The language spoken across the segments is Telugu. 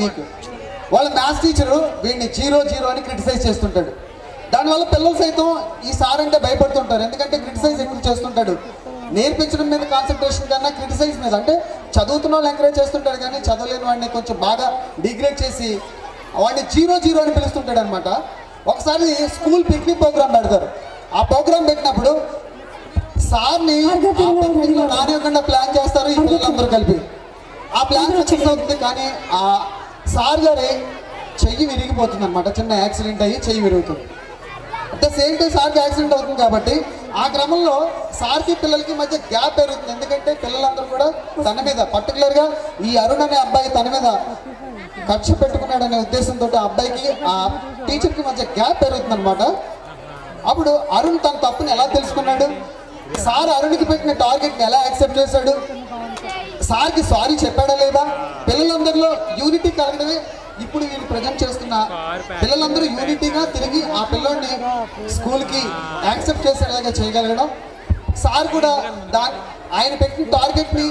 వాళ్ళ మ్యాథ్స్ టీచరు వీడిని 0 అని క్రిటిసైజ్ చేస్తుంటాడు. దానివల్ల పిల్లలు సైతం ఈ సార్ అంటే భయపడుతుంటారు. ఎందుకంటే క్రిటిసైజ్ ఎక్కువ చేస్తుంటాడు. నేర్పించడం మీద కాన్సన్ట్రేషన్ కన్నా క్రిటిసైజ్ మీద, అంటే చదువుతున్న వాళ్ళు ఎంకరేజ్ చేస్తుంటాడు కానీ చదవలేని వాడిని కొంచెం బాగా డిగ్రేడ్ చేసి వాడిని 0 అని పిలుస్తుంటాడు అనమాట. ఒకసారి స్కూల్ పిక్నిక్ ప్రోగ్రామ్ పెడతారు. ఆ ప్రోగ్రామ్ పెట్టినప్పుడు సార్ని రానివ్వకుండా ప్లాన్ చేస్తారు ఈ పిల్లలందరూ కలిపి. ఆ ప్లాన్ సక్సెస్ అవుతుంది కానీ ఆ సార్ గారి చెయ్యి విరిగిపోతుంది అనమాట. చిన్న యాక్సిడెంట్ అయ్యి చెయ్యి విరుగుతుంది. అట్ ద సేమ్ టైం సార్కి యాక్సిడెంట్ అవుతుంది కాబట్టి ఆ క్రమంలో సార్కి పిల్లలకి మధ్య గ్యాప్ పెరుగుతుంది. ఎందుకంటే పిల్లలందరూ కూడా తన మీద, పర్టికులర్గా ఈ అరుణ్ అనే అబ్బాయి తన మీద కక్ష పెట్టుకున్నాడనే ఉద్దేశంతో ఆ అబ్బాయికి ఆ టీచర్కి మధ్య గ్యాప్ పెరుగుతుంది అనమాట. అప్పుడు అరుణ్ తన తప్పుని ఎలా తెలుసుకున్నాడు, సార్ అరుణ్కి పెట్టిన టార్గెట్ని ఎలా యాక్సెప్ట్ చేశాడు, సార్కి సారీ చెప్పాడా లేదా, పిల్లలందరిలో యూనిటీ కలగడమే ఇప్పుడు వీళ్ళు ప్రజెంట్ చేస్తున్న పిల్లలందరూ యూనిటీగా తిరిగి ఆ పిల్లోడిని స్కూల్కి యాక్సెప్ట్ చేసేలాగా చేయగలగడం. సార్ కూడా ఆయన పెట్టిన టార్గెట్ని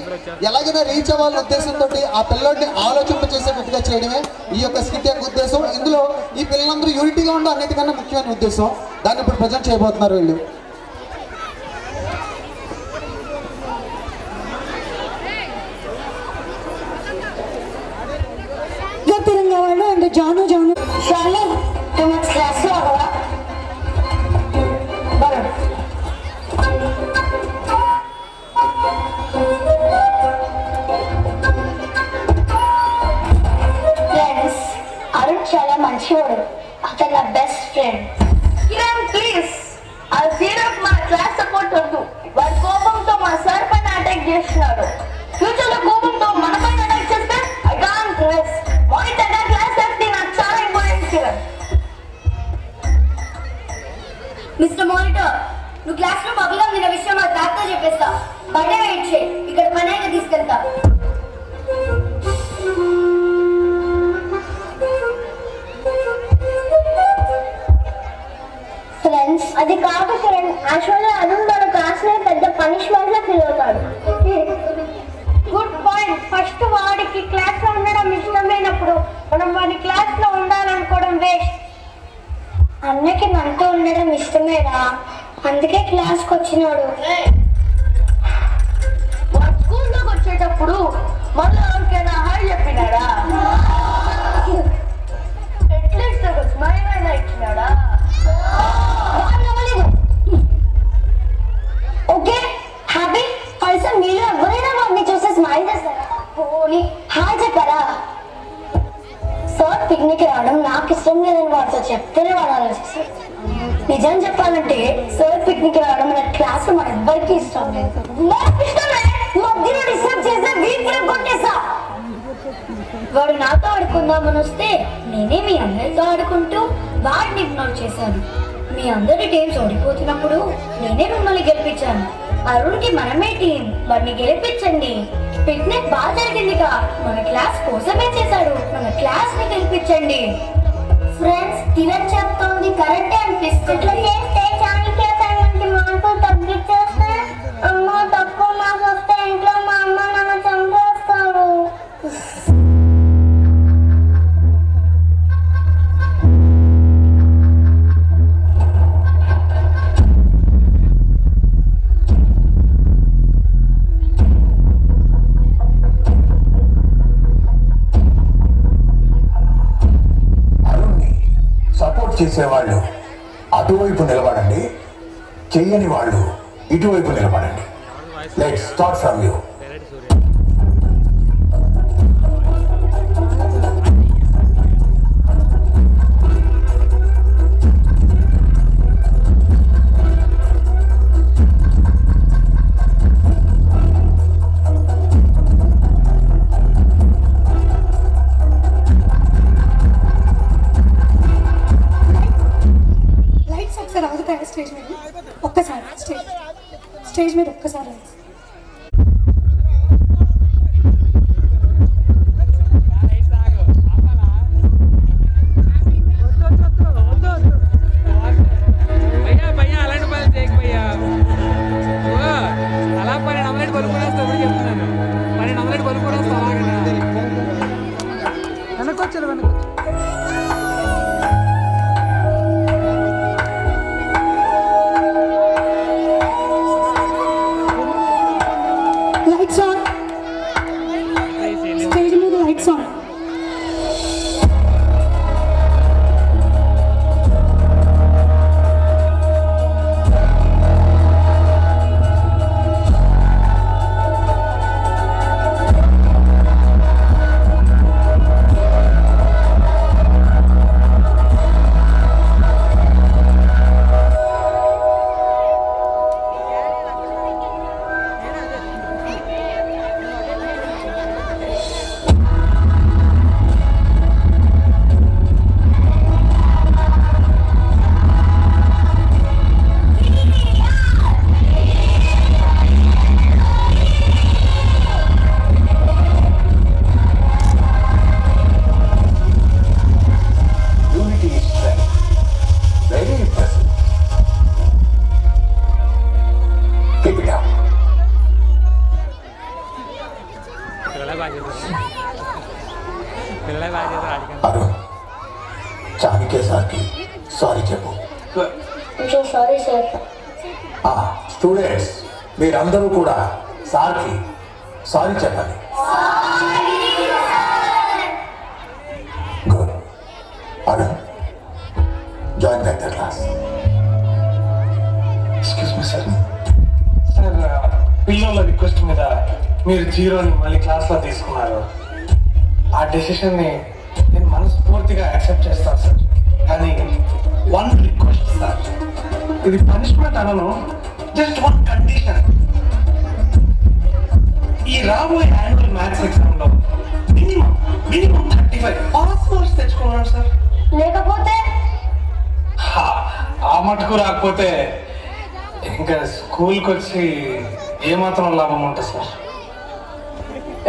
ఎలాగైనా రీచ్ అవ్వాలనే ఉద్దేశంతో ఆ పిల్లోడిని ఆలోచింపచేసేటట్టుగా చేయడమే ఈ యొక్క స్కిట్ యొక్క ఉద్దేశం. ఇందులో ఈ పిల్లలందరూ యూనిటీగా ఉండడం అన్నిటికన్నా ముఖ్యమైన ఉద్దేశం. దాన్ని ఇప్పుడు ప్రజెంట్ చేయబోతున్నారు వీళ్ళు. తెలంగాణ అండ్ జాను శాలి క్లాస్ లో ఫ్రెండ్స్, అరుణ్ చాలా మంచివాడు. అతను నా బెస్ట్ ఫ్రెండ్. కిరణ్ ప్లీజ్, ఆ జీరోకి మా క్లాస్ సపోర్ట్ వద్దు. వాడి కోపంతో మా సార్ పైన అటాక్ చేస్తున్నాడు. ఫ్యూచర్ లో కోపంతో మన పైన అటాక్ చేస్తే ఐ కాంట్ రెస్ట్. మానిటర్ గా క్లాస్ సేఫ్టీ నాకు చాలా ఇంపార్టెంట్. కిరణ్ మిస్టర్ మానిటర్, నువ్వు క్లాస్ లో పగలా ఉన్న విషయం మా తాతతో చెప్పేస్తా. బయట వెయిట్ చేయి, ఇక్కడ పని అయినా తీసుకెళ్తా. ఫ్రెండ్స్, అది కాదు కిరణ్. యాక్చువల్లీ అరుణ్ మన క్లాస్ లో పెద్ద పనిష్మెంట్ లో ఫీల్ అవుతాడు. Good point. ఫస్ట్ వాడికి క్లాస్ లో ఉండడం ఇష్టమైనప్పుడు మనం వాడి క్లాస్ లో ఉండాలనుకోవడం వేస్ట్. అన్నకి మనతో ఉండడం ఇష్టమేరా, అందుకే క్లాస్కి వచ్చినాడు. వాడు స్కూల్లోకి వచ్చేటప్పుడు మళ్ళీ ఎవరికైనా హాయ్ చెప్పినాడా? అట్లీస్ట్ ఒక స్మైల్ అయినా ఇచ్చినాడా? ఓకే హ్యాపీ పర్సన్, మీరు ఎవరైనా వాడిని చూసి స్మైల్ చేస్తారా, పోనీ హాయ్ చెప్పారా? సార్ పిక్నిక్ రావడం నాకు ఇష్టం లేదని వాడితో చెప్తేనే వాడు ఆలోచిస్తారు. నిజం చెప్పాలంటే సార్ పిక్నిక్ రావడం మన క్లాస్ లో మన ఎవ్వరికి ఇష్టం లేదు. నాకు ఇష్టమే, మధ్యలో డిస్టర్బ్ చేస్తే వీటిని కొట్టేసా. వాడు నాతో ఆడుకుందామని వస్తే నేనే మీ అందరితో ఆడుకుంటూ వాడిని ఇగ్నోర్ చేశాను. మీ అందరి టీమ్స్ ఓడిపోతున్నప్పుడు నేనే మిమ్మల్ని గెలిపించాను. అరుణ్కి మనమే టీం, వాడిని గెలిపించండి. పిక్నిక్ బాగా జరిగిందిగా, మన క్లాస్ కోసమే చేశాడు. మన క్లాస్ ని గెలిపించండి. ఫ్రెండ్స్, కిరణ్ చెప్తోంది కరెక్టే అనిపిస్తుంది. ఇట్లా చేస్తే చాణిక్య అసైన్మెంట్ మార్కులు తగ్గించేస్తే అమ్మ తక్కువ మార్క్స్ వస్తే ఇంట్లో మా అమ్మ నాన్న చంపేస్తారు. సపోర్ట్ చేసేవాళ్ళు అటువైపు నిలబడండి, చెయ్యని వాళ్ళు ఇటువైపు నిలబడండి. Let's start from you. Stage మీద ఒక్కసారి స్టేజ్ మీద ఒక్కసారి వెనక లైట్స్ ఆన్. స్టేజ్ మీద lights on. Unity is strength. Very impressive. Keep it up. Arun, Chanakya సార్కి సారీ చెప్పు. Sorry sir. స్టూడెంట్స్ మీరందరూ కూడా సార్కి సారీ చెప్పండి. Good. Arun, join back the class. Excuse me sir. Sir పిల్లల రిక్వెస్ట్ మీద మీరు జీరోని మళ్ళీ క్లాస్లో తీసుకున్నారు. ఆ డెసిషన్ని నేను మనస్ఫూర్తిగా యాక్సెప్ట్ చేస్తాను సార్. కానీ వన్ రిక్వెస్ట్ సార్, ఇది పనిష్మెంట్ అనను, జస్ట్ వన్ కండిషన్. ఈ రాబోయే యాన్యువల్ మ్యాథ్స్ ఎగ్జామ్లో మినిమం 35 పాస్ మార్క్స్ తెచ్చుకున్నాను సార్. లేకపోతే ఆ మటుకు రాకపోతే ఇంకా స్కూల్కి వచ్చి ఏమాత్రం లాభం ఉంటుంది సార్.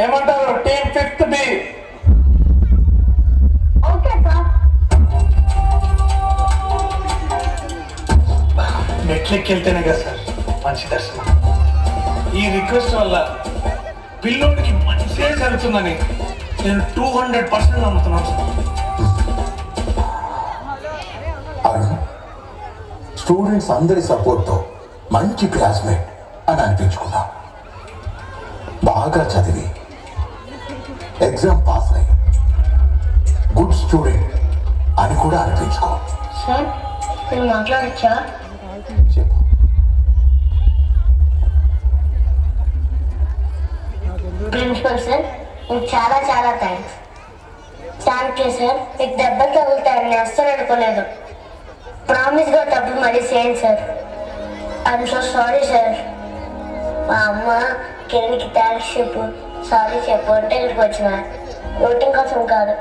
ఏమంటారు team 5th B? Okay sir. మెట్లెక్కి వెళ్తేనే కదా సార్ మంచి దర్శనం. ఈ రిక్వెస్ట్ వల్ల పిల్లోడికి మంచిగా జరుగుతుందని నేను 200% నమ్ముతున్నాను సార్. అరుణ్, స్టూడెంట్స్ అందరి సపోర్ట్తో మంచి క్లాస్మేట్ అని అనిపించుకుందాం. బాగా చదివి ఎగ్జామ్ పాస్ అయ్యి గుడ్ స్టూడెంట్ అని కూడా అనిపించుకో. సార్ నేను మాట్లాడచ్చా? చెప్పు. ప్రిన్సిపల్ సార్ మీకు చాలా చాలా థ్యాంక్స్. Thank you sir. మీకు దెబ్బలు తగులుతాయని అస్సలు అనుకోలేదు. ప్రామిస్గా తప్పు మళ్ళీ చేయండి sir. I'm so sorry sir. మా అమ్మ కిరణ్కి థ్యాంక్స్ చెప్పు, సారీ చెప్పు అంటే ఇక్కడికి వచ్చిన ఓటింగ్ కోసం కాదు.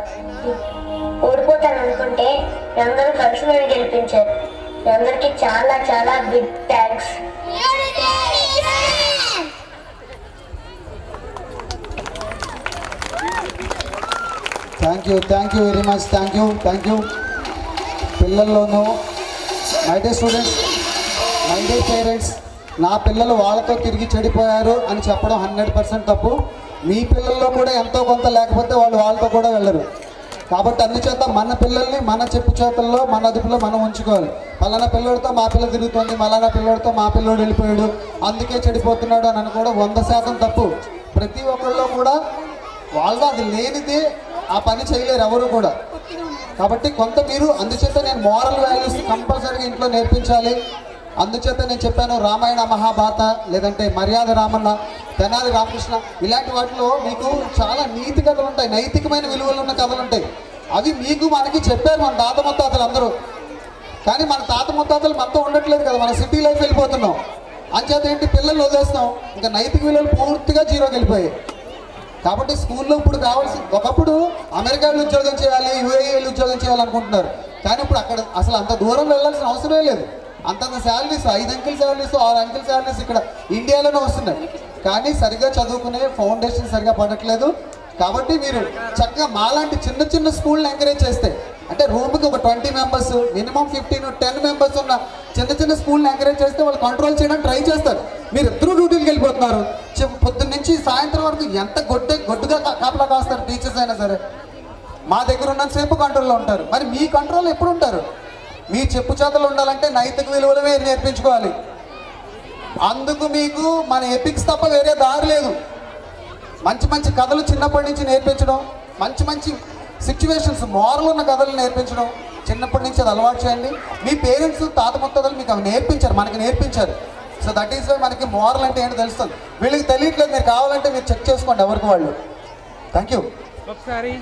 ఓడిపోతాను అనుకుంటే మీ అందరూ కలిసి నన్ను గెలిపించారు. మీ అందరికీ చాలా చాలా big thanks. Thank you very much. Thank you. పిల్లల్లోనూ my day students, my day parents, నా పిల్లలు వాళ్ళతో తిరిగి చెడిపోయారు అని చెప్పడం 100% తప్పు. మీ పిల్లల్లో కూడా ఎంతో కొంత లేకపోతే వాళ్ళు వాళ్ళతో కూడా వెళ్ళరు. కాబట్టి అందుచేత మన పిల్లల్ని మన చెప్పు చేతుల్లో మన అదుపులో మనం ఉంచుకోవాలి. పలానా పిల్లోడితో మా పిల్ల తిరుగుతుంది, మలానా పిల్లోడితో మా పిల్లోడు వెళ్ళిపోయాడు అందుకే చెడిపోతున్నాడు అని అనుకోవడం 100% తప్పు. ప్రతి ఒక్కళ్ళు కూడా వాళ్ళు అది లేనిదే ఆ పని చేయలేరు ఎవరు కూడా. కాబట్టి కొంత మీరు అందుచేత నేను మోరల్ వాల్యూస్ కంపల్సరీగా ఇంట్లో నేర్పించాలి. అందుచేత నేను చెప్పాను రామాయణ మహాభారత, లేదంటే మర్యాద రామన్న, తెనాలి రామకృష్ణ, ఇలాంటి వాటిలో మీకు చాలా నీతి కథలు ఉంటాయి, నైతికమైన విలువలు ఉన్న కథలు ఉంటాయి. అవి మీకు మనకి చెప్పారు మన తాత ముత్తాతలు అందరూ. కానీ మన తాత ముత్తాతలు మనతో ఉండట్లేదు కదా, మన సిటీ లైఫ్ వెళ్ళిపోతున్నాం. అంచేత ఏంటి పిల్లలు వదిలేస్తున్నాం, ఇంకా నైతిక విలువలు పూర్తిగా జీరోకి వెళ్ళిపోయాయి. కాబట్టి స్కూల్లో ఇప్పుడు కావాల్సి, ఒకప్పుడు అమెరికాలో ఉద్యోగం చేయాలి, యూఏఈలో ఉద్యోగం చేయాలనుకుంటున్నారు. కానీ ఇప్పుడు అక్కడ అసలు అంత దూరం వెళ్ళాల్సిన అవసరమే లేదు. అంతంత శాలరీస్, 5 అంకెల్ శాలరీస్, 6 అంకెల్ శాలరీస్ ఇక్కడ ఇండియాలోనే వస్తున్నాయి. కానీ సరిగా చదువుకునే ఫౌండేషన్ సరిగా పడట్లేదు. కాబట్టి మీరు చక్కగా మాలాంటి చిన్న చిన్న స్కూల్ని ఎంకరేజ్ చేస్తే, అంటే రూమ్కి ఒక 20 మెంబర్స్, మినిమం 15-10 మెంబర్స్ ఉన్న చిన్న చిన్న స్కూల్ని ఎంకరేజ్ చేస్తే వాళ్ళు కంట్రోల్ చేయడానికి ట్రై చేస్తారు. మీరు ఇద్దరు డ్యూటీలకు వెళ్ళిపోతున్నారు. పొద్దున్న నుంచి సాయంత్రం వరకు ఎంత గొడ్డుగా కాపలా కాస్తారు టీచర్స్ అయినా సరే. మా దగ్గర ఉన్నంతసేపు కంట్రోల్లో ఉంటారు. మరి మీ కంట్రోల్ ఎప్పుడు ఉంటారు? మీ చెప్పు చేతలు ఉండాలంటే నైతిక విలువలు మీరు నేర్పించుకోవాలి. అందుకు మీకు మన ఎపిక్స్ తప్ప వేరే దారి లేదు. మంచి మంచి కథలు చిన్నప్పటి నుంచి నేర్పించడం, మంచి మంచి సిచ్యువేషన్స్ మోరల్ ఉన్న కథలు నేర్పించడం చిన్నప్పటి నుంచి అది అలవాటు చేయండి. మీ పేరెంట్స్ తాత ముత్తలు మీకు అవి నేర్పించారు, మనకి నేర్పించారు. సో దట్ ఈస్ వై మనకి మోరల్ అంటే ఏంటో తెలుస్తుంది. వీళ్ళకి తెలియట్లేదు, మీరు కావాలంటే మీరు చెక్ చేసుకోండి ఎవరికి వాళ్ళు. Thank you. ఒకసారి